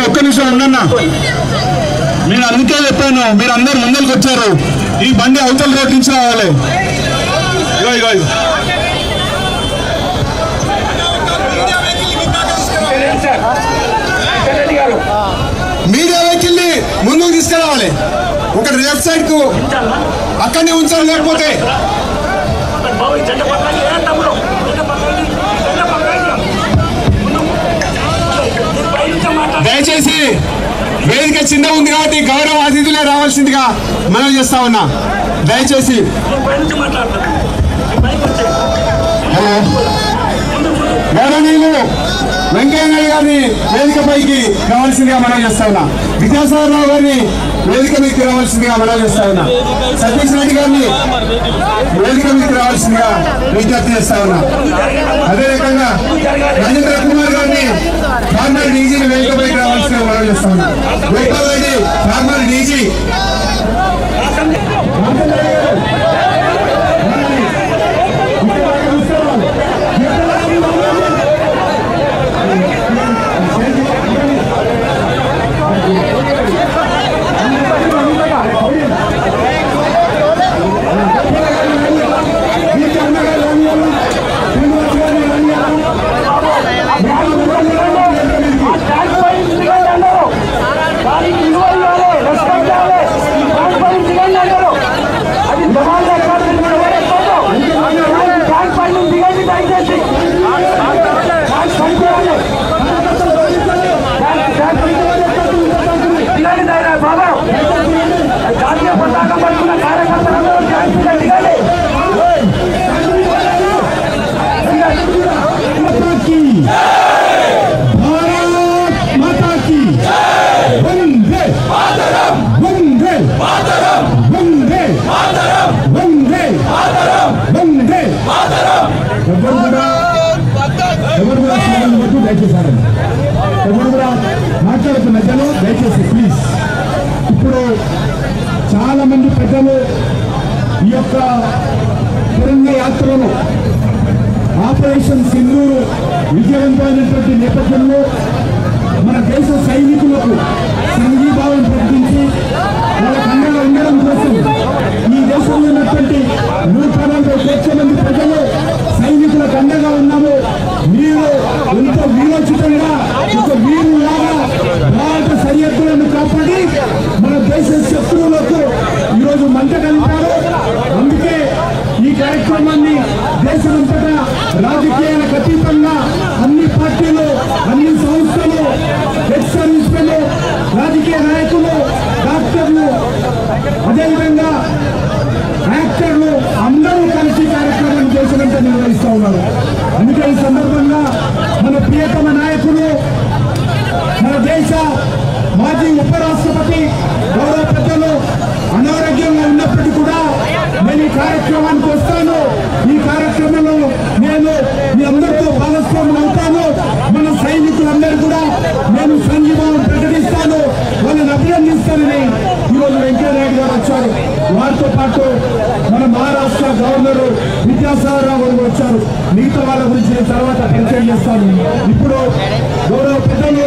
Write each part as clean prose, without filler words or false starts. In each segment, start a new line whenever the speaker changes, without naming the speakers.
ఒక్క నిమిషం ఉండన్నా. నేను అందుకే చెప్పాను, మీరు అందరు ముందరికి వచ్చారు. ఈ బండి అవతల రోడ్ నుంచి రావాలి. మీడియా వెహికల్ ని ముందుకు తీసుకురావాలి. ఒక లెఫ్ట్ సైడ్ కు అక్కడనే ఉంచాలి, లేకపోతే దయచేసి వేదిక చిన్న ఉంది కాబట్టి గౌరవ అతిథులే రావాల్సిందిగా మనం చేస్తా ఉన్నా. దయచేసి గౌరవనీయులు వెంకయ్య నాయుడు గారిని వేదికపైకి రావాల్సిందిగా మనం చేస్తా ఉన్నా. విద్యాసాగరరావు గారిని వేదిక మీదకి రావాల్సిందిగా మనం చేస్తా ఉన్నా. సతీష్ రెడ్డి గారిని వేదిక మీదకి రావాల్సిందిగా విజ్ఞప్తి చేస్తా ఉన్నా. అదే రకంగా రాజేంద్ర కుమార్ గారిని ఫార్మర్ డీజీని వేదికపైకి రావాల్సిందిగా మనం చేస్తా ఉన్నా. Gopal Reddy former DG
Let's go.
దయచేసారండి. ఎవరు కూడా మాట్లాడుతున్న పెద్దలు దయచేసి ప్లీజ్. ఇప్పుడు చాలా మంది పెద్దలు ఈ యొక్క తిరంగా యాత్రలో ఆపరేషన్ సింధూరు విజయవంతమైనటువంటి నేపథ్యంలో మన దేశ సైనికులకు సంఘీభావం ప్రకటించి వాళ్ళ అండగా ఉండడం కోసం ఈ దేశంలో ఉన్నటువంటి 140 లక్షల మంది ప్రజలు సైనికులకు అండగా ఉన్నాము. మీరు ఎంతో వీరోచితంగా ఒక వీరులాగా భారత సరిహద్దులను కాపాడి మన దేశ శత్రువులకు ఈరోజు మంట కలిపారు. అందుకే ఈ కార్యక్రమాన్ని దేశమంతటా రాజకీయాలకు అతీతంగా అన్ని పార్టీలు, అన్ని సంస్థలు, ఎక్స్ సర్వీస్ మెన్, రాజకీయ నాయకులు, డాక్టర్లు, అదేవిధంగా యాక్టర్లు అందరూ కలిసి కార్యక్రమాన్ని దేశమంతా నిర్వహిస్తూ ఉన్నారు. అందుకే ఈ సందర్భంగా మన ప్రియతమ నాయకులు, మన దేశ మాజీ ఉపరాష్ట్రపతి గౌరవ పెద్దలు అనారోగ్యంగా ఉన్నప్పటికీ కూడా నేను ఈ కార్యక్రమానికి వస్తాను. ఈ కార్యక్రమంలో నేను మీ అందరితో భాగస్వామ్యం అవుతాను. మన సైనికులందరూ కూడా నేను సంఘీభావం ప్రకటిస్తాను, వాళ్ళని అభినందిస్తానని ఈరోజు వెంకయ్యనాయుడు గారు వచ్చారు. వారితో పాటు మన మహారాష్ట్ర గవర్నర్ విద్యాసాగర్ రావు గారు వచ్చారు. మిగతా వాళ్ళ గురించి నేను తర్వాత పరిచయం చేస్తాను. ఇప్పుడు గౌరవ పెద్దలు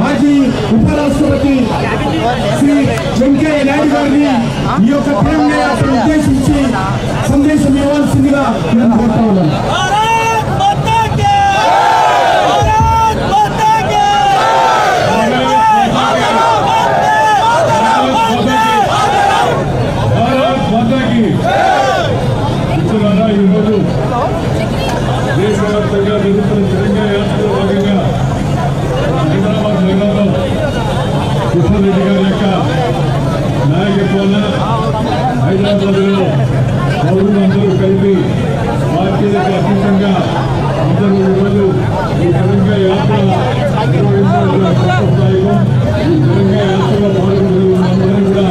మాజీ ఉపరాష్ట్రపతి శ్రీ వెంకయ్య నాయుడు గారిని ఈ యొక్క తిరంగా యాత్ర ఉద్దేశించి సందేశం ఇవ్వాల్సిందిగా నేను కోరుతా ఉన్నాను.
ఈరోజు దేశవ్యాప్తంగా జరుగుతున్న తిరంగా యాత్రలో భాగంగా హైదరాబాద్ నగరంలో కిషన్ రెడ్డి గారి యొక్క నాయకత్వాన హైదరాబాద్లో పౌరులందరూ కలిపి పార్టీలకు అతీతంగా అందరూ ఈరోజు ఈ తిరంగా యాత్ర నిర్వహించడం. ఈ తిరంగా యాత్రలో పాల్గొన్న అందరూ కూడా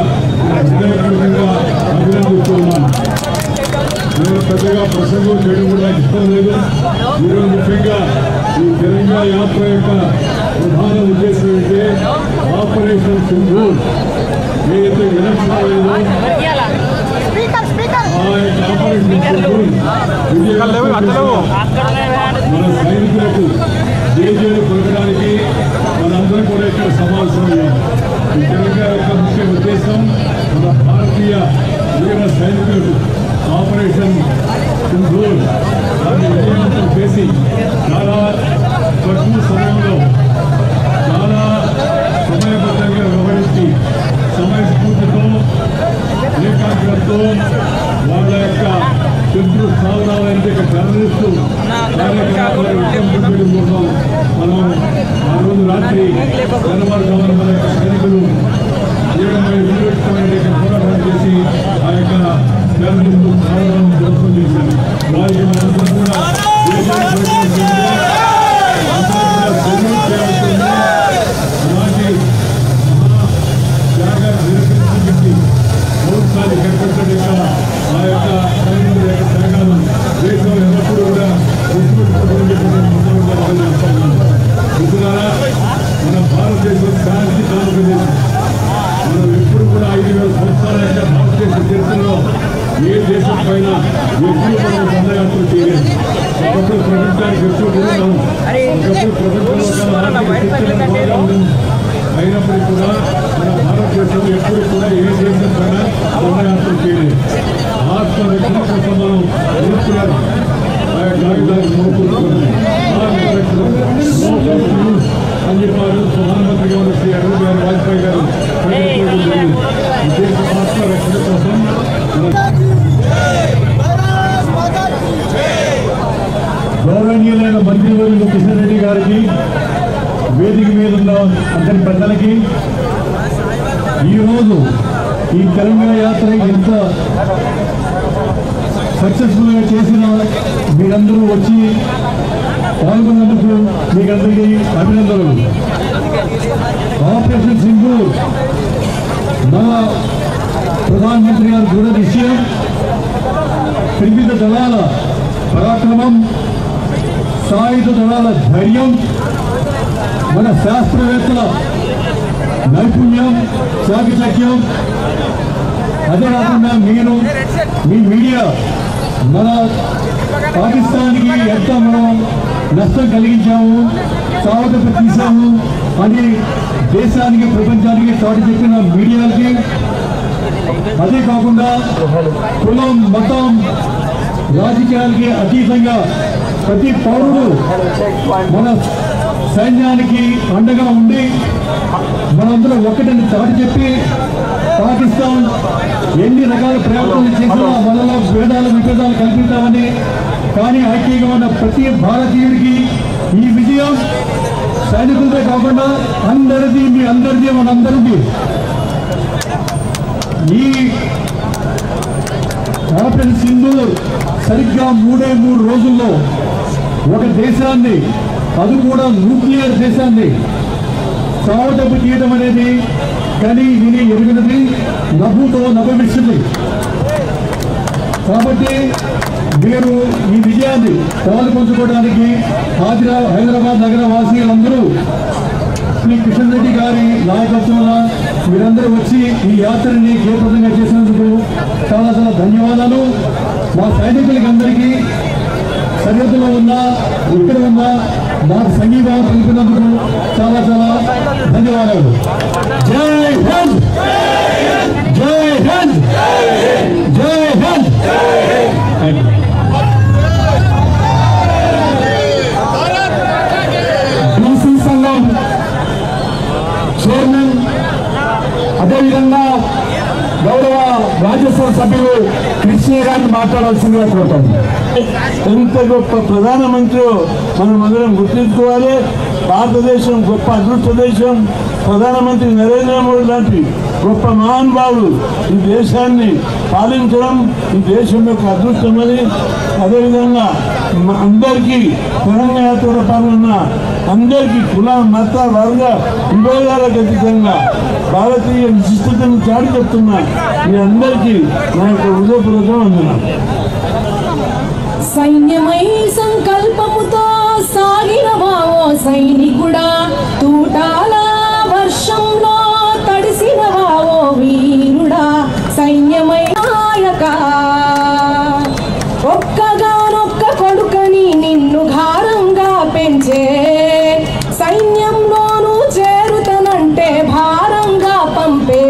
హృదయపూర్వకంగా అభినందిస్తున్నాను. నేను పెద్దగా ప్రసంగం చేయడం కూడా ఇష్టం లేదు. ఈరోజు ముఖ్యంగా ఈ తిరంగా యాత్ర యొక్క ప్రధాన ఉద్దేశం ఏంటంటే ఆపరేషన్ సింధూర్ ఏదైతే ఎలక్షన్ ఆ యొక్క ఆపరేషన్ సింధూర్ మన సైనికులకు జేజేలు పొందడానికి మనందరం కూడా ఇక్కడ సమావేశమయ్యాం. ఈ తిరంగా యొక్క ముఖ్య ఉద్దేశం మన భారతీయ వీర సైనికులకు ఆపరేషన్ సింధూర్ దాన్ని విజయవంతం చేసి చాలా తక్కువ సమయంలో చాలా సమయబద్ధంగా వ్యవహరించి సమయస్ఫూర్తితో ఏకాగ్రతతో వాళ్ళ యొక్క శత్రు స్థావరాలైన టెర్రరిస్టు కార్యకలాపాలు విజయం కోసం మనం ఆ రోజు రాత్రి తెల్లవారుజామున మన యొక్క సైనికులు వీరోచితమైన పోరాటం చేసి ఆ యొక్క టెర్రరిస్టు స్థావరాలను ధ్వంసం చేశారు. వారికి మనందరం కూడా ప్రభుత్వాన్ని కనిపించడం ఆ యొక్క సైనికుల యొక్క త్యాగాలను దేశంలో ఎన్నప్పుడు కూడా మన భారతదేశం శాంతి కానుక దేశం. మనం ఎప్పుడు కూడా 5,000 సంవత్సరాల యొక్క భారతదేశ చరిత్రలో ఏ దేశం పైన ఎప్పుడు మనం దండయాత్ర చేయలేదు. ఒకప్పుడు ప్రపంచానికి ఎక్కువ ఉన్నాం, ఒకప్పుడు ప్రపంచంలో బాగా ఉంది. అయినప్పటికీ కూడా మన భారతదేశంలో ఎప్పుడు కూడా ఏ దేశం పైన దండయాత్ర చేయలేదు. ఆత్మరక్షణ కోసం మనం ఎదుర్కొన్నారు. ఆ కాగితాలు మోపుకుంటున్నాం అని చెప్పారు ప్రధానమంత్రి గారు శ్రీ అటల్ బిహారీ వాజ్పేయి గారు. దేశ ఆత్మరక్షణ కోసం గౌరవనీయులైన మంత్రివర్యులు కిషన్ రెడ్డి గారికి, వేదిక మీద ఉన్న అందరి పెద్దలకి, ఈరోజు ఈ తెలంగాణ యాత్ర ఎంత సక్సెస్ఫుల్గా చేసిన మీరందరూ వచ్చి పాల్గొన్నందుకు మీకందరికీ అభినందనలు. ఆపరేషన్ సింధూర్ మన ప్రధానమంత్రి గారి దృఢ నిశ్చయం, త్రివిధ దళాల పరాక్రమం, సాయుధ దళాల ధైర్యం, మన శాస్త్రవేత్తల నైపుణ్యం, చాకచక్యం, అదే కాకుండా మీరు మీ మీడియా మన పాకిస్తాన్కి ఎంత మనం నష్టం కలిగించాము, సావదపు తీసాము అని దేశానికి, ప్రపంచానికి చాటి చెప్పిన మీడియాలకి, అదే కాకుండా కులం, మతం, రాజకీయాలకి అతీతంగా ప్రతి పౌరుడు మన సైన్యానికి అండగా ఉండి మనందరం ఒక్కటని చాటి చెప్పి పాకిస్తాన్ ఎన్ని రకాల ప్రయత్నాలు చేసినా వాళ్ళలో భేదాలు విభేదాలు కల్పిస్తామని, కానీ ఐక్యంగా ఉన్న ప్రతి భారతీయుడికి ఈ విజయం సైనికులతో కాకుండా అందరిది, మీ అందరిది, మనందరిది. ఈ ఆపరేషన్ సింధూర్ సరిగ్గా 3 రోజుల్లో ఒక దేశాన్ని, అది కూడా న్యూక్లియర్ దేశాన్ని చావదెబ్బ తీయడం అనేది కానీ విని ఎరిగినది, నవ్వుతో నవ్విస్తుంది. కాబట్టి మీరు ఈ విజయాన్ని పాల్పంచుకోవడానికి హైదరాబాద్ నగర వాసీలందరూ శ్రీ కిషన్ రెడ్డి గారి నాయకత్వంలో మీరందరూ వచ్చి ఈ యాత్రని జయప్రదంగా చేసినందుకు చాలా చాలా ధన్యవాదాలు. మా సైనికులకి అందరికీ సరిహద్దులో ఉన్నా ఇక్కడ ఉన్నా మాకు సంఘీభావం తెలిపినందుకు చాలా చాలా ధన్యవాదాలు. జై హింద్, జై హింద్, జై హింద్. బీసీ సంఘం చైర్మన్, అదేవిధంగా గౌరవ రాజ్యసభ సభ్యులు కృష్ణ గారిని మాట్లాడాల్సిందిగా కోరుతాను.
ఎంత గొప్ప ప్రధానమంత్రి మనం అందరం గుర్తించుకోవాలి. భారతదేశం గొప్ప అదృష్ట దేశం. ప్రధానమంత్రి నరేంద్ర మోడీ లాంటి గొప్ప మహానుభావులు ఈ దేశాన్ని పాలించడం ఈ దేశం యొక్క అదృష్టమని, అదేవిధంగా అందరికీ తెలంగాణ యాత్ర పాల్గొన్న అందరికీ కుల, మత, వర్గ విభేదాలకు అతీతంగా భారతీయ విశిష్టతను చాటి చెప్తున్నా మీ అందరికీ నా యొక్క హృదయపూర్వక వందనాలు.
సైన్యమై సంకల్పముతో సాగినవా ఓ సైనికుడా, తూటాల వర్షంలో తడిసినవా ఓ వీరుడా, సైన్యమై నాయక ఒక్కగానొక్క కొడుకని నిన్ను ఘారంగా పెంచే, సైన్యంలోనూ చేరుతనంటే భారంగా పంపే,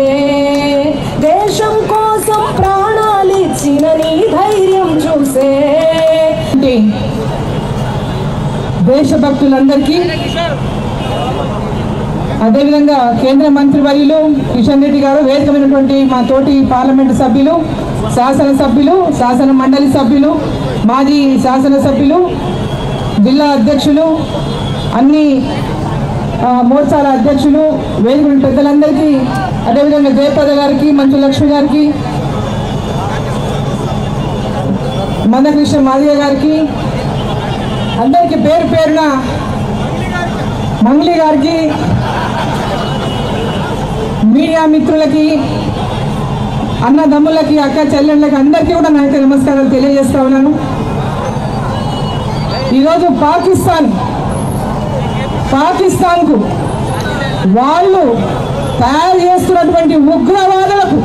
దేశం కోసం ప్రాణాలిచ్చిన నీ ధైర్యం చూసే. దేశభక్తులందరికీ, అదేవిధంగా కేంద్ర మంత్రి వర్యులు కిషన్ రెడ్డి గారు, వేదికమైనటువంటి మా తోటి పార్లమెంటు సభ్యులు, శాసనసభ్యులు, శాసన మండలి సభ్యులు, మాజీ శాసనసభ్యులు, జిల్లా అధ్యక్షులు, అన్ని మోర్చాల అధ్యక్షులు, వేదిక పెద్దలందరికీ, అదేవిధంగా జయప్రద గారికి, మంచు లక్ష్మి గారికి, మందకృష్ణ మాదిగ గారికి, అందరికీ పేరు పేరున, మంగ్లీ గారికి, మీడియా మిత్రులకి, అన్నదమ్ములకి, అక్క చెల్లెళ్ళకి అందరికీ కూడా నా యొక్క నమస్కారాలు తెలియజేస్తా ఉన్నాను. ఈరోజు పాకిస్తాన్కు వాళ్ళు తయారు చేస్తున్నటువంటి ఉగ్రవాదులకు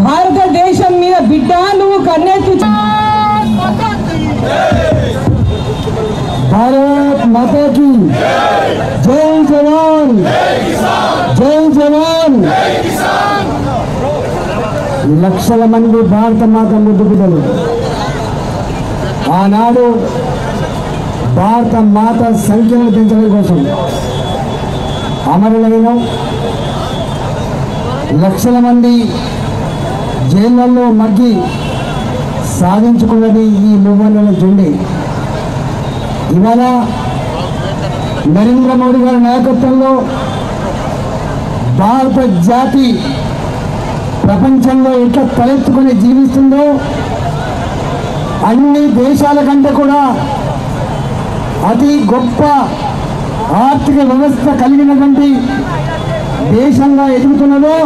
భారతదేశం మీద బిడ్డ నువ్వు కన్నెత్తి
భారత్ మాతాకి జై జవాన్, జై జవాన్. లక్షల మంది భారత మాత ముద్దు బిడ్డలు ఆనాడు భారత మాత సంఖ్యను పెంచడం కోసం అమరులైన లక్షల మంది జైళ్లలో మగ్గి సాధించుకున్నది ఈ మువ్వన్నెల జెండే. ఇవాళ నరేంద్ర మోడీ గారి నాయకత్వంలో భారత జాతి ప్రపంచంలో ఎట్లా తలెత్తుకుని జీవిస్తుందో అన్ని దేశాల కంటే కూడా అతి గొప్ప ఆర్థిక వ్యవస్థ కలిగినటువంటి దేశంగా ఎదుగుతున్నదో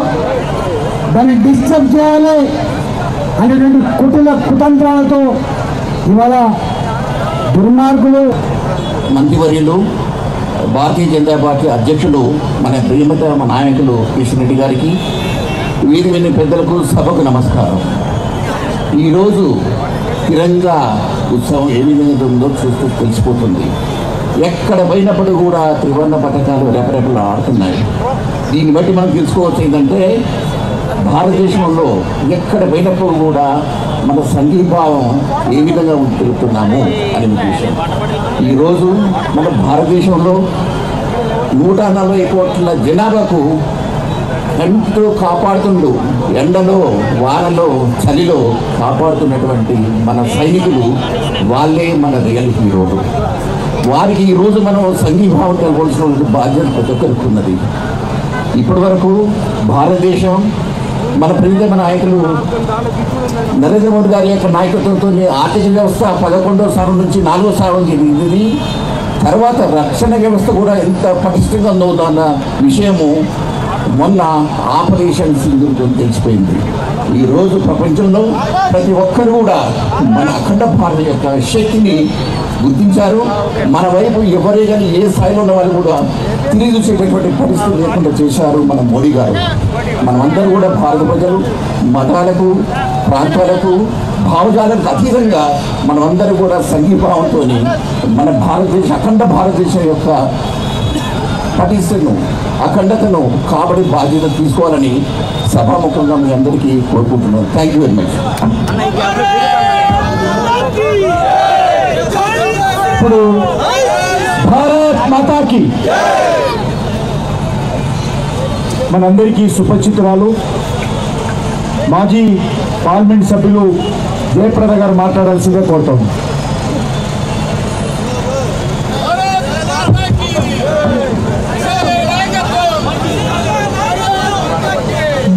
దాన్ని డిస్టర్బ్ చేయాలి అనేటువంటి కుతంత్రాలతో ఇవాళ దుర్మార్గులు
మంత్రివర్యులు భారతీయ జనతా పార్టీ అధ్యక్షులు మన ప్రియమత నాయకులు కిషన్ రెడ్డి గారికి, వీరి విని పెద్దలకు, సభకు నమస్కారం. ఈరోజు తిరంగా ఉత్సవం ఏ విధంగా ఉందో చూస్తూ తెలిసిపోతుంది. ఎక్కడ పోయినప్పుడు కూడా త్రివర్ణ పథకాలు రెపరెపలు ఆడుతున్నాయి. దీన్ని బట్టి మనం తెలుసుకోవచ్చు ఏంటంటే భారతదేశంలో ఎక్కడ పోయినప్పుడు కూడా మన సంఘీభావం ఏ విధంగా తిరుగుతున్నాము అనే విషయం. ఈరోజు మన భారతదేశంలో 140 కోట్ల జనాభాకు కంటితో కాపాడుతుండు, ఎండలో వానలో చలిలో కాపాడుతున్నటువంటి మన సైనికులు వాళ్ళే మన రియల్ హీరోలు. వారికి ఈరోజు మనం సంఘీభావం తెలపాల్సిన బాధ్యత ప్రతి ఒక్కరికి ఉన్నది. ఇప్పటి వరకు భారతదేశం మన ప్రియతమ నాయకులు నరేంద్ర మోడీ గారి యొక్క నాయకత్వంతో ఆర్థిక వ్యవస్థ 11వ స్థానం నుంచి 4వ స్థానం ఇది. తర్వాత రక్షణ వ్యవస్థ కూడా ఎంత పటిష్టంగా ఉందో అన్న విషయము మొన్న ఆపరేషన్ సింధూర్తో తెలిసిపోయింది. ఈరోజు ప్రపంచంలో ప్రతి ఒక్కరు కూడా మన అఖండ భారత యొక్క శక్తిని గుర్తించారు. మన వైపు ఎవరే కానీ ఏ స్థాయిలో ఉన్న వాళ్ళు కూడా తిరిగి చూసేటటువంటి పరిస్థితి లేకుండా చేశారు మన మోడీ గారు. మనమందరూ కూడా భారత ప్రజలు మతాలకు, ప్రాంతాలకు, భావజాలకు అతీతంగా మనమందరూ కూడా సంఘీభావంతో మన అఖండ భారతదేశం యొక్క పటిష్టను, అఖండతను కాపాడే బాధ్యత తీసుకోవాలని సభాముఖంగా మీ అందరికీ కోరుకుంటున్నాను. Thank you very much.
ఇప్పుడు భారత్ మాతాకి మనందరికీ సుపరిచితురాలు మాజీ పార్లమెంట్ సభ్యులు జయప్రద గారు మాట్లాడాల్సిందే కోరుతాం.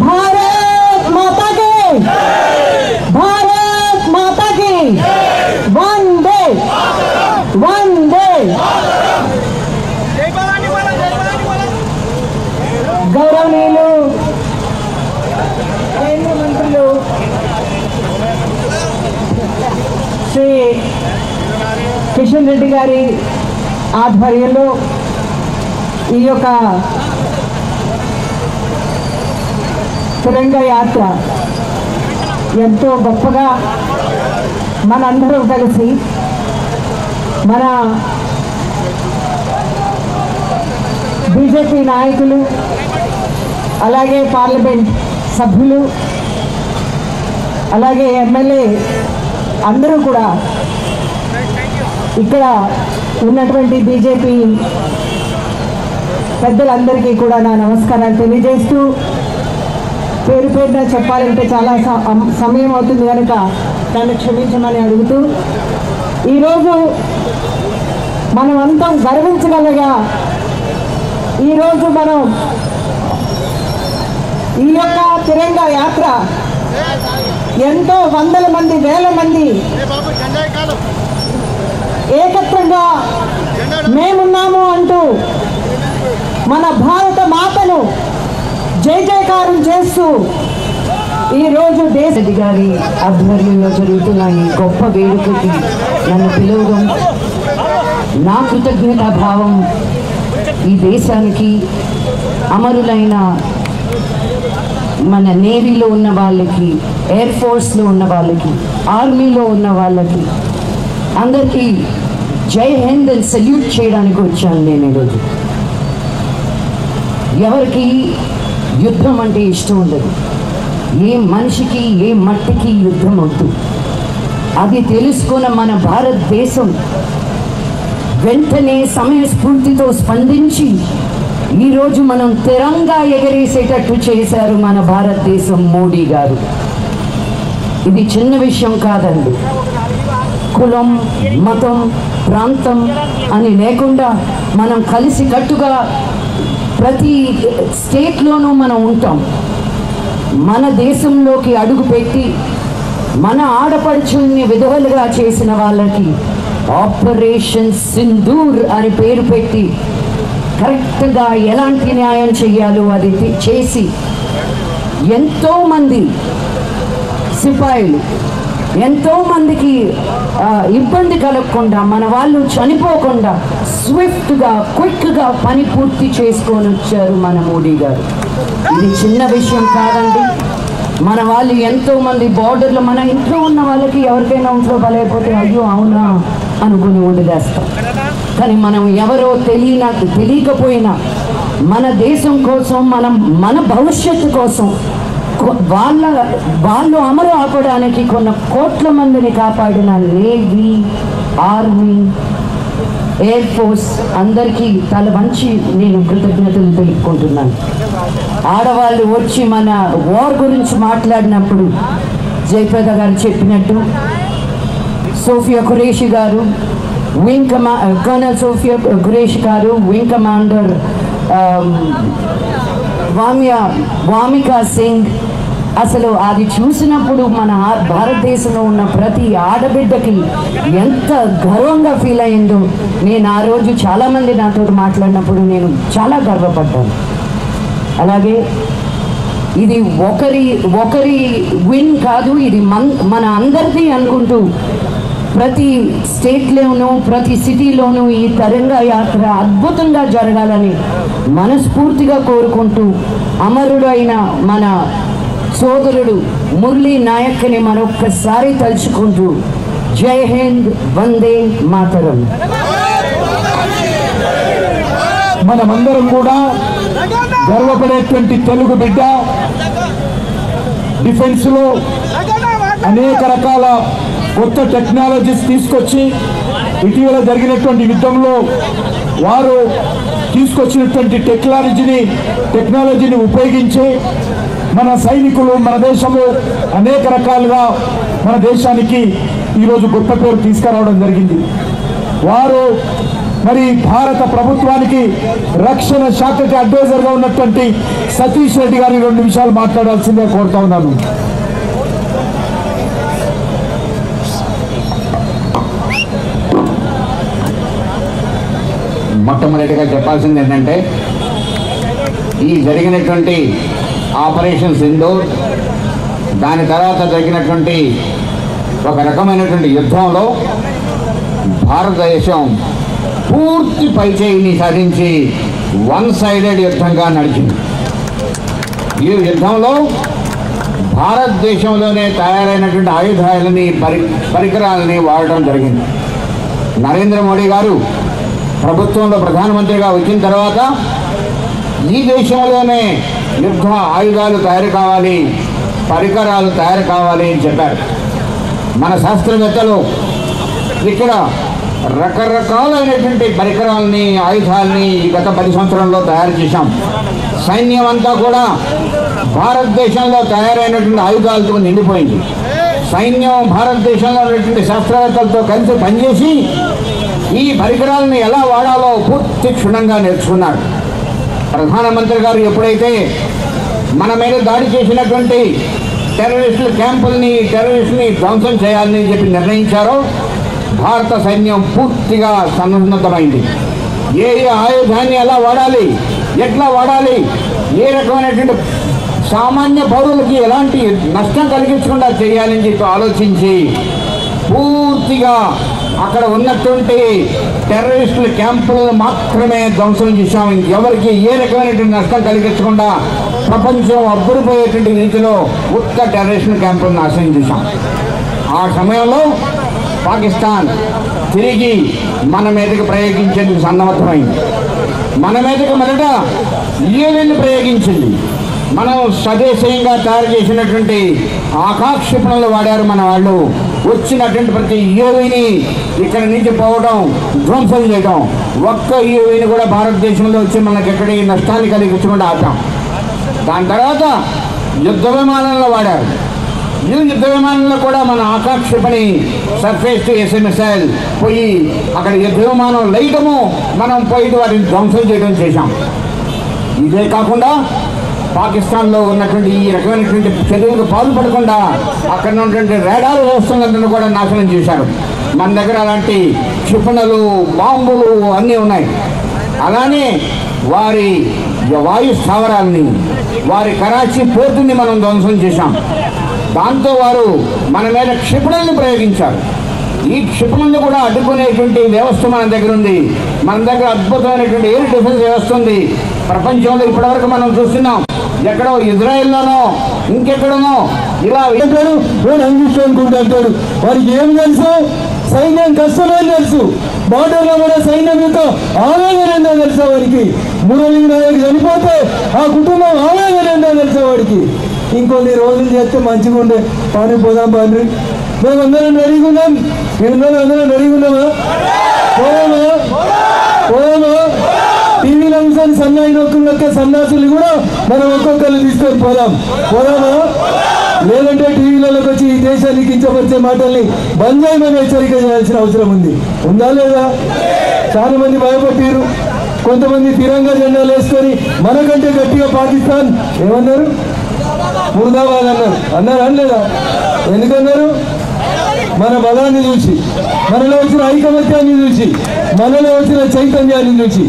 భారత్ మాతాకి, భారత్ మాతాకి, వందే వందే. గౌరవనీయులు కేంద్ర మంత్రులు శ్రీ కిషన్ రెడ్డి గారి ఆధ్వర్యంలో ఈ యొక్క తిరంగా యాత్ర ఎంతో గొప్పగా మనందరం కలిసి మన బీజేపీ నాయకులు, అలాగే పార్లమెంట్ సభ్యులు, అలాగే ఎమ్మెల్యే అందరూ కూడా ఇక్కడ ఉన్నటువంటి బీజేపీ పెద్దలందరికీ కూడా నా నమస్కారాలు తెలియజేస్తూ, పేరు పేరున చెప్పాలంటే చాలా సమయం అవుతుంది కనుక దాన్ని క్షమించమని అడుగుతూ, ఈరోజు మనం అంతా గర్వించగలగా ఈరోజు మనం ఈ యొక్క తిరంగా యాత్ర ఎంతో వందల మంది, వేల మంది ఏకత్రంగా మేమున్నాము అంటూ మన భారత మాతను జై జయకారం చేస్తూ ఈరోజు దేశ గారి ఆధ్వర్యంలో జరుగుతున్న ఈ గొప్ప వేడుకకి నన్ను పిలవడం నా కృతజ్ఞతా భావం. ఈ దేశానికి అమరులైన మన నేవీలో ఉన్న వాళ్ళకి, ఎయిర్ ఫోర్స్లో ఉన్న వాళ్ళకి, ఆర్మీలో ఉన్న వాళ్ళకి అందరికీ జై హింద్ అని సెల్యూట్ చేయడానికి వచ్చాను నేను ఈరోజు. ఎవరికి యుద్ధం అంటే ఇష్టం ఉండదు, ఏ మనిషికి ఏ మట్టికి యుద్ధం వద్దు. అది తెలుసుకున్న మన భారతదేశం వెంటనే సమయస్ఫూర్తితో స్పందించి ఈరోజు మనం తిరంగా ఎగరేసేటట్టు చేశారు మన భారతదేశం మోడీ గారు. ఇది చిన్న విషయం కాదండి. కులం, మతం, ప్రాంతం అని లేకుండా మనం కలిసి కట్టుగా ప్రతి స్టేట్లోనూ మనం ఉంటాం. మన దేశంలోకి అడుగుపెట్టి మన ఆడపడుచుల్ని విధవలుగా చేసిన వాళ్ళకి ఆపరేషన్ సింధూర్ అని పేరు పెట్టి కరెక్ట్గా ఎలాంటి న్యాయం చేయాలో అది చేసి ఎంతోమంది సిపాయిలు
ఎంతో మందికి ఇబ్బంది కలగకుండా, మన వాళ్ళు చనిపోకుండా స్విఫ్ట్గా క్విక్గా పని పూర్తి చేసుకొని వచ్చారు మన మోడీ గారు. ఇది చిన్న విషయం కాదండి. మన వాళ్ళు ఎంతో మంది బార్డర్లో, మన ఇంట్లో ఉన్న వాళ్ళకి ఎవరికైనా ఇంట్లో బలైపోతే అయ్యో అవునా అనుకుని వదిలేస్తాం. కానీ మనం ఎవరో తెలియకపోయినా మన దేశం కోసం, మన భవిష్యత్తు కోసం వాళ్ళు అమలు ఆపడానికి కొన్ని కోట్ల మందిని కాపాడిన నేవీ, ఆర్మీ, ఎయిర్ ఫోర్స్ అందరికీ తల వంచి నేను కృతజ్ఞతలు తెలుపుకుంటున్నాను. ఆడవాళ్ళు వచ్చి మన వార్ గురించి మాట్లాడినప్పుడు జయప్రద గారు చెప్పినట్టు సోఫియా ఖురేషి గారు, కర్నల్ సోఫియా ఖురేషి గారు, వింగ్ కమాండర్ వామికా సింగ్, అసలు అది చూసినప్పుడు మన భారతదేశంలో ఉన్న ప్రతి ఆడబిడ్డకి ఎంత గర్వంగా ఫీల్ అయిందో. నేను ఆ రోజు చాలామంది నాతో మాట్లాడినప్పుడు నేను చాలా గర్వపడ్డాను. అలాగే ఇది ఒకరి విన్ కాదు, ఇది మన అందరిది అనుకుంటూ ప్రతి స్టేట్లోనూ ప్రతి సిటీలోనూ ఈ తిరంగా యాత్ర అద్భుతంగా జరగాలని మనస్ఫూర్తిగా కోరుకుంటూ అమరుడైన మన సోదరుడు మురళీ నాయక్ని మరొక్కసారి తలుచుకుంటూ జై హింద్, వందే మాతరం.
మనమందరం కూడా గర్వపడేటువంటి తెలుగు బిడ్డ. డిఫెన్స్ లో అనేక రకాల కొత్త టెక్నాలజీస్ తీసుకొచ్చి ఇటీవల జరిగినటువంటి యుద్ధంలో వారు తీసుకొచ్చినటువంటి టెక్నాలజీని ఉపయోగించి మన సైనికులు, మన దేశంలో అనేక రకాలుగా మన దేశానికి ఈరోజు గొప్ప పేరు తీసుకురావడం జరిగింది. వారు మరి భారత ప్రభుత్వానికి రక్షణ శాఖకి అడ్వైజర్గా ఉన్నటువంటి సతీష్ రెడ్డి గారిని 2 నిమిషాలు మాట్లాడాల్సిందే కోరుతా ఉన్నాను.
మొట్టమొదటిగా చెప్పాల్సింది ఏంటంటే, ఈ జరిగినటువంటి ఆపరేషన్ సింధూర్, దాని తర్వాత జరిగినటువంటి ఒక రకమైనటువంటి యుద్ధంలో భారతదేశం పూర్తి పైచేయిని సాధించి వన్ సైడెడ్ యుద్ధంగా నడిచింది. ఈ యుద్ధంలో భారతదేశంలోనే తయారైనటువంటి ఆయుధాలని, పరికరాలని వాడటం జరిగింది. నరేంద్ర మోడీ గారు ప్రభుత్వంలో ప్రధానమంత్రిగా వచ్చిన తర్వాత ఈ దేశంలోనే యుద్ధ ఆయుధాలు తయారు కావాలి, పరికరాలు తయారు కావాలి అని చెప్పారు. మన శాస్త్రవేత్తలు ఇక్కడ రకరకాలైనటువంటి పరికరాలని, ఆయుధాలని గత 10 సంవత్సరంలో తయారు చేశాం. సైన్యం అంతా కూడా భారతదేశంలో తయారైనటువంటి ఆయుధాలతో నిండిపోయింది. సైన్యం భారతదేశంలో ఉన్నటువంటి శాస్త్రవేత్తలతో కలిసి పనిచేసి ఈ పరికరాలను ఎలా వాడాలో పూర్తి క్షుణ్ణంగా నేర్చుకున్నారు. ప్రధానమంత్రి గారు ఎప్పుడైతే మన మీద దాడి చేసినటువంటి టెర్రరిస్టుల టెర్రరిస్టుని ధ్వంసం చేయాలని చెప్పి నిర్ణయించారో, భారత సైన్యం పూర్తిగా సన్నద్ధమైంది. ఏ ఆయుధాన్ని ఎలా వాడాలి, ఎట్లా వాడాలి, ఏ రకమైనటువంటి సామాన్య పౌరులకి ఎలాంటి నష్టం కలిగించకుండా చేయాలని చెప్పి ఆలోచించి పూర్తిగా అక్కడ ఉన్నటువంటి టెర్రరిస్టుల క్యాంపులను మాత్రమే ధ్వంసం చేశాం. ఎవరికి ఏ రకమైనటువంటి నష్టం కలిగించకుండా ప్రపంచం అబ్బురిపోయేటువంటి రీతిలో ఉత్త టెర్రరిస్టుల క్యాంపులను నాశనం చేశాం. ఆ సమయంలో పాకిస్తాన్ తిరిగి మన మీదకి ప్రయోగించేందుకు సన్నద్ధమైంది. మన మీదకి మొదట యుఏవిని ప్రయోగించింది. మనం స్వదేశీయంగా తయారు చేసినటువంటి ఆకాశక్షిపణులు వాడారు మన వాళ్ళు. వచ్చినటువంటి ప్రతి యుఏవిని ఇక్కడి నుంచి పోవడం, ధ్వంసం చేయడం, ఒక్క యుఏవిని కూడా భారతదేశంలో వచ్చి మనకి ఎక్కడి నష్టాన్ని కలిగించకుండా ఆపాం. దాని తర్వాత యుద్ధ విమానంలో వాడారు. ఈ యుద్ధ విమానంలో కూడా మన ఆకాశక్షిపణి సర్ఫేస్ టు ఎయిర్ మిసైల్ పోయి అక్కడ యుద్ధ విమానం లైటము మనం పోయి వాటిని ధ్వంసం చేయడం చేశాం. ఇదే కాకుండా పాకిస్తాన్లో ఉన్నటువంటి ఈ రకమైనటువంటి చర్యలకు పాల్పడకుండా అక్కడ ఉన్నటువంటి రేడార్ వ్యవస్థలందరినీ కూడా నాశనం చేశారు. మన దగ్గర అలాంటి క్షిపణులు, బాంబులు అన్నీ ఉన్నాయి. అలానే వారి వాయు స్థావరాలని, వారి కరాచీ పోర్టుని మనం ధ్వంసం చేశాం. దాంతో వారు మన మీద క్షిపణుల్ని ప్రయోగించారు. ఈ క్షిపణుల్ని కూడా అడ్డుకునేటువంటి వ్యవస్థ మన దగ్గర ఉంది. మన దగ్గర అద్భుతమైనటువంటి ఎయిర్ డిఫెన్స్ వ్యవస్థ ఉంది. ప్రపంచంలో ఇప్పటివరకు మనం చూస్తున్నాం, ఎక్కడో ఇజ్రాయెల్లోనో ఇంకెక్కడనో ఇలా
అందించుకుంటాడు. వారికి ఏం తెలుసు? సైన్యం కష్టమని తెలుసు. బార్డర్లో కూడా సైన్యం యొక్క ఆవేదన ఏందో తెలుసా వారికి? మురళీ నాయక్ చనిపోతే ఆ కుటుంబం ఆవేదన ఏందో తెలుసా వాడికి? ఇంకొన్ని రోజులు చేస్తే మంచిగా ఉండే. పాని పోదాం పాని. మేమందరం రెడీగా ఉన్నాం. మేమందరం రెడీగా ఉన్నామా? పోదామా? టీవీలో అంశాన్ని సన్నాయి నొక్కులొక్క సన్నాసులు కూడా మనం ఒక్కొక్కరు తీసుకొని పోదామా? లేదంటే టీవీలలోకి వచ్చి ఈ దేశాన్ని కించపరిచే మాటల్ని బంద్ చేయమని హెచ్చరిక చేయాల్సిన అవసరం ఉందా లేదా? చాలా మంది భయపట్టారు. కొంతమంది తిరంగా జెండాలు వేసుకొని మనకంటే గట్టిగా పాకిస్తాన్ ఏమన్నారు? ముర్దాబాద్ అన్నారా లేదా? ఎందుకన్నారు? మన బలాన్ని చూసి, మనలో వచ్చిన ఐకమత్యాన్ని చూసి, మనలో వచ్చిన చైతన్యాన్ని చూసి.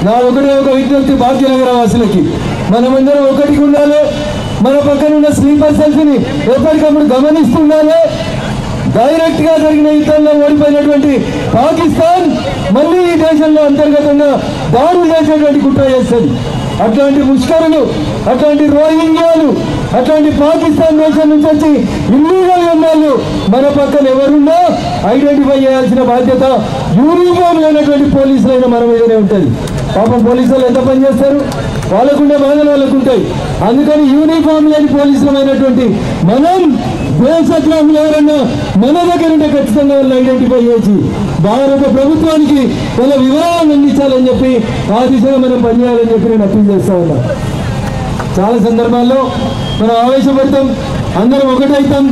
నా ఒకటే ఒక విజ్ఞప్తి భాగ్యనగర వాసులకి, మనమందరం ఒకటికి ఉండాలి. మన పక్కన ఉన్న స్లీపర్ సెల్ఫీని ఎప్పటికప్పుడు గమనిస్తుండాలి. డైరెక్ట్ గా జరిగిన యుద్ధంలో ఓడిపోయినటువంటి పాకిస్తాన్ మళ్ళీ ఈ దేశంలో అంతర్గతంగా దాడులు చేసేటువంటి కుట్ర చేస్తుంది. అట్లాంటి ముష్కరులు, అట్లాంటి రోహింగ్యాలు, అట్లాంటి పాకిస్తాన్ దేశం నుంచి వచ్చి ఇల్లీగల్ వాళ్ళు మన పక్కన ఎవరున్నా ఐడెంటిఫై చేయాల్సిన బాధ్యత యూనిఫామ్ లేనటువంటి పోలీసులైనా మన మీదనే ఉంటుంది. పాపం పోలీసులు ఎంత పని చేస్తారు? వాళ్ళకుండే బాధలు వాళ్ళకు ఉంటాయి. అందుకని యూనిఫామ్ లేని పోలీసులమైనటువంటి మనం దేశద్రోహులు ఎవరన్నా మన దగ్గర ఉంటే ఖచ్చితంగా వాళ్ళని ఐడెంటిఫై చేసి భారత ప్రభుత్వానికి వాళ్ళ వివరాలను అందించాలని చెప్పి ఆ దిశగా మనం పనిచేయాలని చెప్పి నేను అప్పీల్ చేస్తా ఉన్నా. చాలా సందర్భాల్లో మనం ఆవేశపడతాం, అందరం ఒకటైతాం,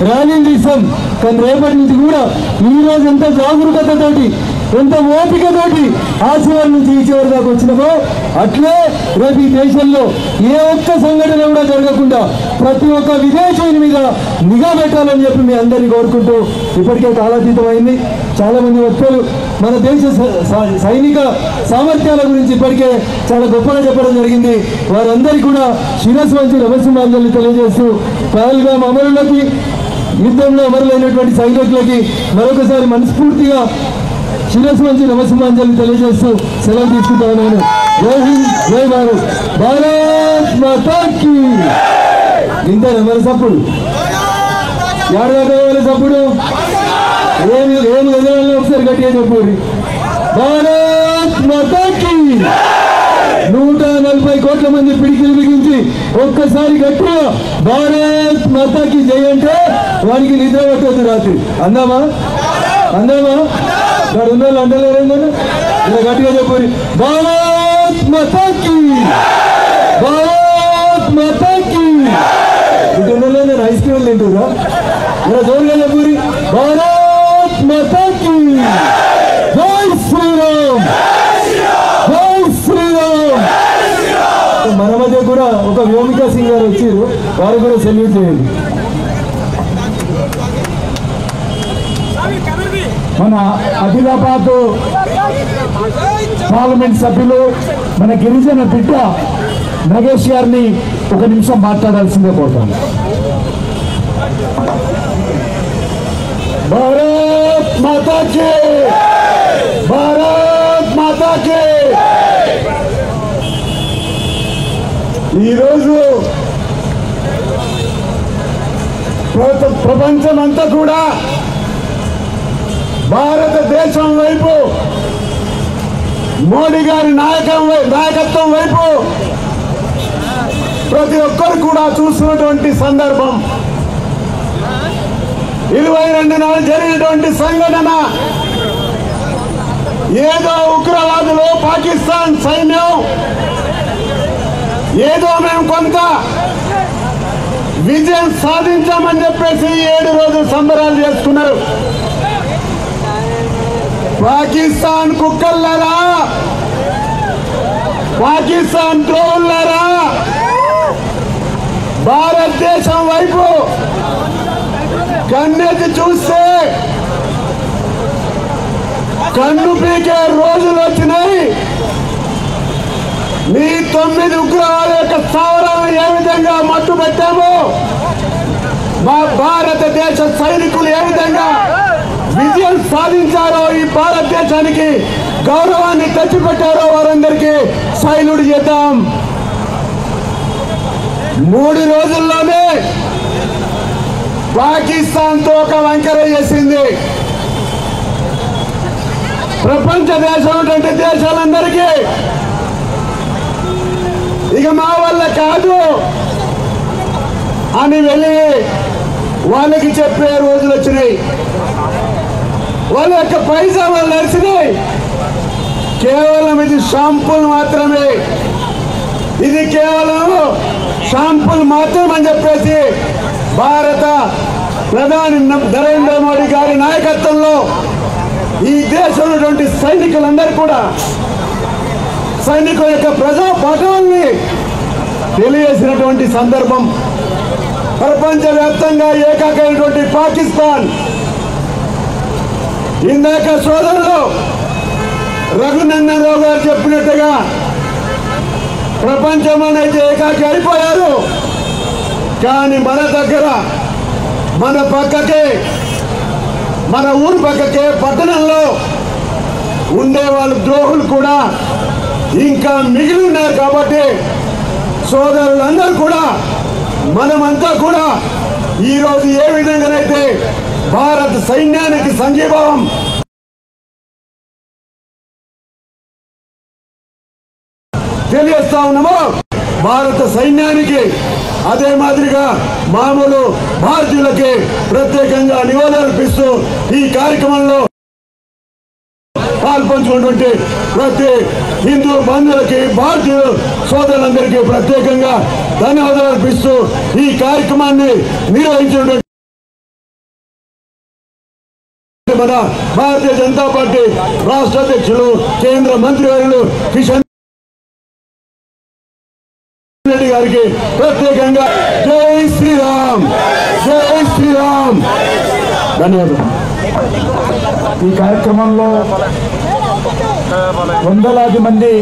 ర్యాలీలు తీస్తాం. కానీ రేపటి నుంచి కూడా ఈ రోజు ఎంత జాగరూకతతోటి, ఎంత ఓపికతోటి ఆ చివరి నుంచి ఈ చివరి దాకా వచ్చినామో అట్లే రేపు ఈ దేశంలో ఏ ఒక్క సంఘటన కూడా జరగకుండా ప్రతి ఒక్క విదేశీయుని మీద నిఘా పెట్టాలని చెప్పి మీ అందరినీ కోరుకుంటూ, ఇప్పటికే కాలాతీతం అయింది. చాలా మంది వ్యక్తులు మన దేశ సైనిక సామర్థ్యాల గురించి ఇప్పటికే చాలా గొప్పగా చెప్పడం జరిగింది. వారందరికీ కూడా శిరస్సు వంచి నమస్సుమాంజలి తెలియజేస్తూ, పహల్గామ్ అమరులకి, యుద్ధంలో అమరులైనటువంటి సైనికులకి మరొకసారి మనస్ఫూర్తిగా శిరస్సు వంచి నమస్సుమాంజలి తెలియజేస్తూ సెలవు తీసుకుంటా ఉన్నాను. జై హింద్, జై భారత్, భారత్ మాతా కీ. ఇంతేనా మన సప్పుడు? ఏడాది సప్పుడు ఏమి ఎదురాలని ఒకసారి గట్టిగా చెప్పండి. భారత్ మాతా కీ. 140 కోట్ల మంది పిడికిలు బిగించి ఒక్కసారి గట్టిగా భారత్ మాతా కీ జై అంటే వారికి నిద్ర పట్టదు రాత్రి. అందామా? ఇక్కడ ఉన్న వాళ్ళు అంటలేరేందని ఇలా గట్టిగా చెప్పండి. భారత్ మాతా కీ, భారత్ మాతా కీ. ఇక్కడ ఉన్న వాళ్ళు నేను ఐస్ క్రీమ్ తింటున్నా. ఇలా జోరుగా చెప్పండి. భారత్ మాతా కీ, జై శ్రీరామ్, జై శ్రీరామ్. మన మధ్య కూడా ఒక వ్యోమికా సింగ్ గారు వచ్చారు, వారు కూడా సెల్యూట్ చేయండి. మన ఆదిలాబాద్ పార్లమెంట్ సభ్యులు మన గిరిజన బిడ్డ నగేష్ గారిని ఒక నిమిషం మాట్లాడాల్సిందే కోరుతాను. భారత్ మాతా కీ, భారత్ మాతా కీ. ఈరోజు ప్రపంచమంతా కూడా భారతదేశం వైపు, మోడీ గారి నాయకత్వం వైపు ప్రతి ఒక్కరు కూడా చూస్తున్నటువంటి సందర్భం. 22 నాడు జరిగినటువంటి సంఘటన ఏదో ఉగ్రవాదులు, పాకిస్తాన్ సైన్యం ఏదో మేము కొంత విజయం సాధించామని చెప్పేసి 7 రోజులు సంబరాలు చేసుకున్నారు. పాకిస్తాన్ కుక్కల్లారా, పాకిస్తాన్ ద్రోహులారా, భారతదేశం వైపు కన్నెత్తి చూస్తే కన్ను పీకే రోజులు వచ్చినాయి. మీ 9 ఉగ్రవాద యొక్క స్థావరాలను ఏ విధంగా మట్టు పెట్టామో మా భారతదేశ సైనికులు ఏ విధంగా విజయం సాధించారో, ఈ భారతదేశానికి గౌరవాన్ని తెచ్చిపెట్టారో వారందరికీ సైలుడు చేద్దాం. 3 రోజుల్లోనే పాకిస్తాన్తో ఒక వంకర చేసింది. ప్రపంచ దేశం దేశాలందరికీ ఇక మా వల్ల కాదు అని వెళ్ళి వాళ్ళకి చెప్పే రోజులు వచ్చినాయి. వాళ్ళ యొక్క పైజామాలు నడిచినాయి. కేవలం ఇది షాంపుల్ మాత్రమే, ఇది కేవలం షాంపుల్ మాత్రమే అని చెప్పేసి భారత ప్రధాని నరేంద్ర మోడీ గారి నాయకత్వంలో ఈ దేశంలో సైనికులందరూ కూడా సైనికుల యొక్క ప్రజాపాఠాన్ని తెలియజేసినటువంటి సందర్భం. ప్రపంచవ్యాప్తంగా ఏకాకైనటువంటి పాకిస్తాన్ ఇందాక సోదరులు రఘునందన్ రావు గారు చెప్పినట్టుగా ప్రపంచంలోనైతే ఏకాకి అయిపోయారు. కానీ మన దగ్గర మన పక్కకే, మన ఊరు పక్కకే పట్టణంలో ఉండే వాళ్ళ ద్రోహులు కూడా ఇంకా మిగిలి ఉన్నారు. కాబట్టి సోదరులందరూ కూడా మనమంతా కూడా ఈరోజు ఏ విధంగానైతే భారత సైన్యానికి సంఘీభావం తెలియజేస్తా ఉన్నామో, భారత సైన్యానికి అదే మాదిరిగా మామూలు భారతీయులకి ప్రత్యేకంగా నివాళులర్పిస్తూ ఈ కార్యక్రమంలో పాల్పంచుకున్నటువంటి ప్రతి హిందూ బంధువులకి, భారతీయ సోదరులందరికీ ప్రత్యేకంగా ధన్యవాదాలు అర్పిస్తూ ఈ కార్యక్రమాన్ని నిర్వహించినటువంటి మన భారతీయ జనతా పార్టీ రాష్ట్ర అధ్యక్షులు, కేంద్ర మంత్రివర్యులు కిషన్ రెడ్డి గారికి ప్రత్యేకంగా జై శ్రీరామ్, జై శ్రీరామ్ ధన్యవాదాలు.
ఈ కార్యక్రమంలో వందలాది మంది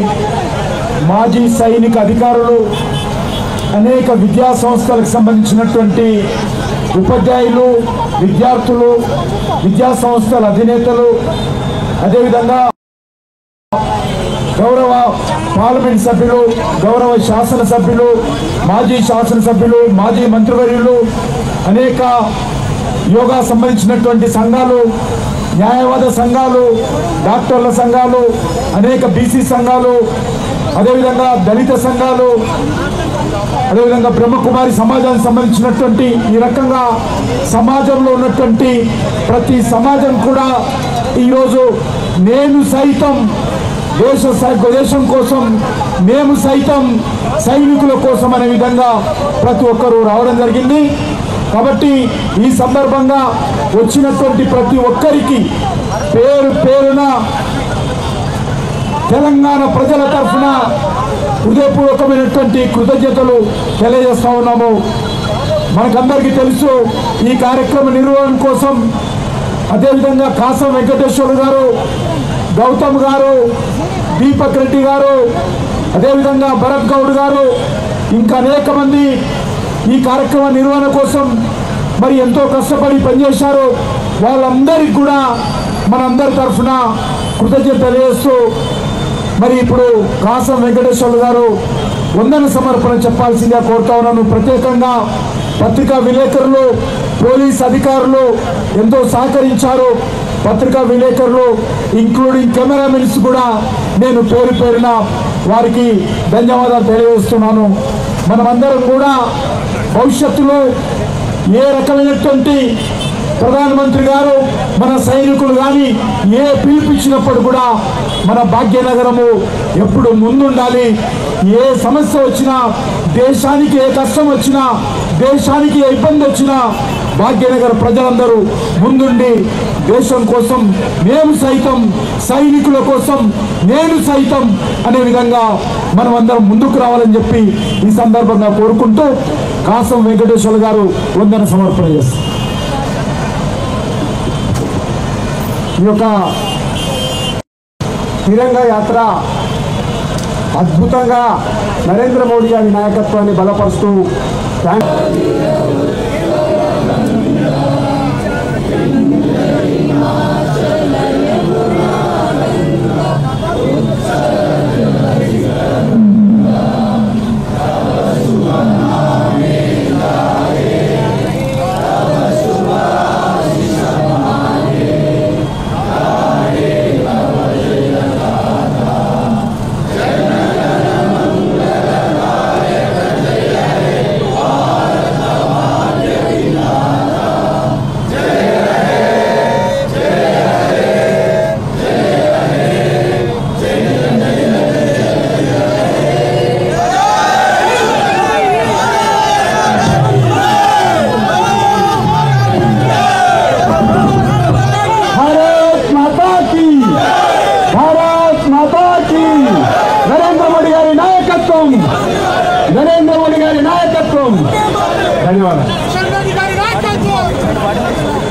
మాజీ సైనిక అధికారులు, అనేక విద్యా సంస్థలకు సంబంధించినటువంటి ఉపాధ్యాయులు, విద్యార్థులు, విద్యా సంస్థల అధినేతలు, అదేవిధంగా గౌరవ పార్లమెంట్ సభ్యులు, గౌరవ శాసనసభ్యులు, మాజీ శాసనసభ్యులు, మాజీ మంత్రివర్యులు, అనేక యోగా సంబంధించినటువంటి సంఘాలు, న్యాయవాద సంఘాలు, డాక్టర్ల సంఘాలు, అనేక బీసీ సంఘాలు, అదేవిధంగా దళిత సంఘాలు, అదేవిధంగా బ్రహ్మకుమారి సమాజానికి సంబంధించినటువంటి ఈ రకంగా సమాజంలో ఉన్నటువంటి ప్రతి సమాజం కూడా ఈరోజు నేను సైతం దేశం కోసం, మేము సైతం సైనికుల కోసం అనే విధంగా ప్రతి ఒక్కరూ రావడం జరిగింది. కాబట్టి ఈ సందర్భంగా వచ్చినటువంటి ప్రతి ఒక్కరికి పేరు పేరున తెలంగాణ ప్రజల తరఫున హృదయపూర్వకమైనటువంటి కృతజ్ఞతలు తెలియజేస్తా ఉన్నాము. మనకందరికీ తెలుసు, ఈ కార్యక్రమ నిర్వహణ కోసం అదేవిధంగా కాసం వెంకటేశ్వర గారు, గౌతమ్ గారు, దీపక్ రెడ్డి గారు, అదేవిధంగా భరత్ గౌడ్ గారు, ఇంకా అనేక మంది ఈ కార్యక్రమ నిర్వహణ కోసం మరి ఎంతో కష్టపడి పనిచేశారు. వాళ్ళందరికీ కూడా మనందరి తరఫున కృతజ్ఞత తెలియజేస్తూ మరి ఇప్పుడు కాసం వెంకటేశ్వర గారు వందన సమర్పణ చెప్పాల్సిందిగా కోరుతా ఉన్నాను. ప్రత్యేకంగా పత్రికా విలేకరులు, పోలీస్ అధికారులు ఎంతో సహకరించారు. పత్రికా విలేకరులు ఇంక్లూడింగ్ కెమెరామెన్స్ కూడా నేను పేరు పేరున వారికి ధన్యవాదాలు తెలియజేస్తున్నాను. మనమందరం కూడా భవిష్యత్తులో ఏ రకమైనటువంటి ప్రధానమంత్రి గారు, మన సైనికులు కానీ ఏ పిలిపించినప్పుడు కూడా మన భాగ్యనగరము ఎప్పుడు ముందుండాలి. ఏ సమస్య వచ్చినా, దేశానికి ఏ కష్టం వచ్చినా, దేశానికి ఏ ఇబ్బంది వచ్చినా భాగ్యనగర ప్రజలందరూ ముందుండి దేశం కోసం మేము సైతం, సైనికుల కోసం నేను సైతం అనే విధంగా మనం అందరం ముందుకు రావాలని చెప్పి ఈ సందర్భంగా కోరుకుంటూ కాసం వెంకటేశ్వర గారు వందన సమర్పణ చేస్తారు. ఈ యొక్క తిరంగా యాత్ర అద్భుతంగా నరేంద్ర మోడీ గారి నాయకత్వాన్ని బలపరుస్తూ ధన్యవాదాలు.